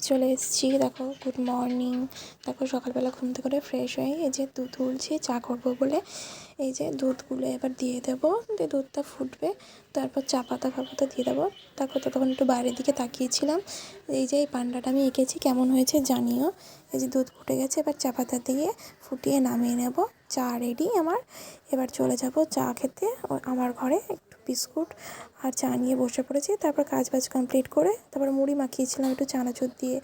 চলে এসেছি। দেখো গুড মর্নিং। দেখো সকালবেলা ঘুম থেকে করে ফ্রেশ হয়ে এই যে দুধ তুলছি চা করবো বলে। এই যে দুধগুলো এবার দিয়ে দেবো, দিয়ে দুধটা ফুটবে, তারপর চা পাতা ফাপাতা দিয়ে দেবো। দেখো তো তখন একটু বাইরের দিকে তাকিয়েছিলাম। এই যে এই পান্ডাটা আমি এঁকেছি, কেমন হয়েছে জানিও। এই যে দুধ ফুটে গেছে, এবার চা পাতা দিয়ে ফুটিয়ে নামিয়ে নেব। চা রেডি আমার। এবার চলে যাব চা খেতে আমার ঘরে। একটু বিস্কুট আর চা নিয়ে বসে পড়েছি। তারপর কাজ বাজ কমপ্লিট করে তারপর মুড়ি মাখিয়েছিলাম একটু চানাচুর দিয়ে,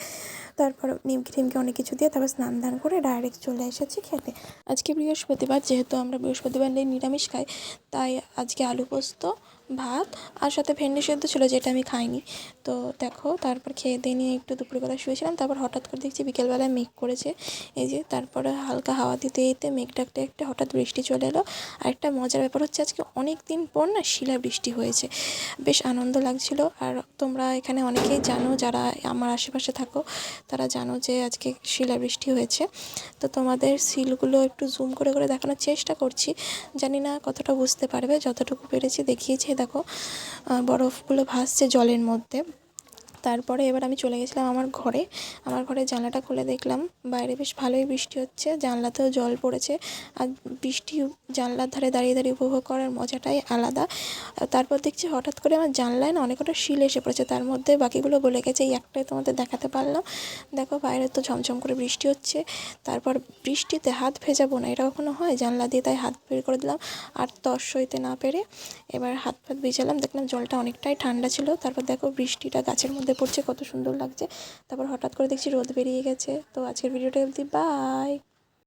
তারপর নিমকি টিমকি অনেক কিছু দিয়ে তারপর স্নান ধান করে ডাইরেক্ট চলে এসেছি খেতে। আজকে বৃহস্পতিবার, যেহেতু আমরা বৃহস্পতিবার নিরামিষ খাই, তাই আজকে আলু পোস্ত, ভাত আর সাথে ভেন্ডি সেদ্ধ ছিল, যেটা আমি খাইনি। তো দেখো তারপর খেয়ে দিয়ে নিয়ে একটু দুপুরবেলা শুয়েছিলাম। তারপর হঠাৎ করে দেখছি বিকেলবেলায় মেঘ করেছে। এই যে তারপরে হালকা হাওয়া দিতে দিতে মেঘ ডাকতে একটা হঠাৎ বৃষ্টি চলে এলো। আর একটা মজার ব্যাপার হচ্ছে, আজকে অনেক দিন পর না শিলাবৃষ্টি হয়েছে, বেশ আনন্দ লাগছিল। আর তোমরা এখানে অনেকেই জানো, যারা আমার আশেপাশে থাকো তারা জানো যে আজকে শিলাবৃষ্টি হয়েছে। তো তোমাদের সিলগুলো একটু জুম করে করে দেখানোর চেষ্টা করছি, জানি না কতটা বুঝতে পারবে, যতটুকু পেরেছি দেখিয়েছি। দেখো বরফগুলো ভাসছে জলের মধ্যে। তারপরে এবার আমি চলে গেছিলাম আমার ঘরে। আমার ঘরে জানলাটা খুলে দেখলাম বাইরে বেশ ভালোই বৃষ্টি হচ্ছে, জানলাতেও জল পড়েছে। আর বৃষ্টি জানলার ধারে দাঁড়িয়ে দাঁড়িয়ে উপভোগ করার মজাটাই আলাদা। তারপর দেখছি হঠাৎ করে আমার জানলায় না অনেক কটা শিল এসে পড়েছে, তার মধ্যে বাকিগুলো গলে গেছে, এই একটাই তোমাদের দেখাতে পারলাম। দেখো বাইরে তো ঝমঝম করে বৃষ্টি হচ্ছে। তারপর বৃষ্টিতে হাত ভেজাবো না, এটা কখনো হয়? জানলা দিয়ে তাই হাত বের করে দিলাম। আর তর সইতে না পেরে এবার হাত ফাত ভিজালাম, দেখলাম জলটা অনেকটাই ঠান্ডা ছিল। তারপর দেখো বৃষ্টিটা গাছের মধ্যে পড়ছে, কত সুন্দর লাগছে। তারপর হঠাৎ করে দেখছি রোদ বেরিয়ে গেছে। তো আজকের ভিডিওটা অবধি, বাই।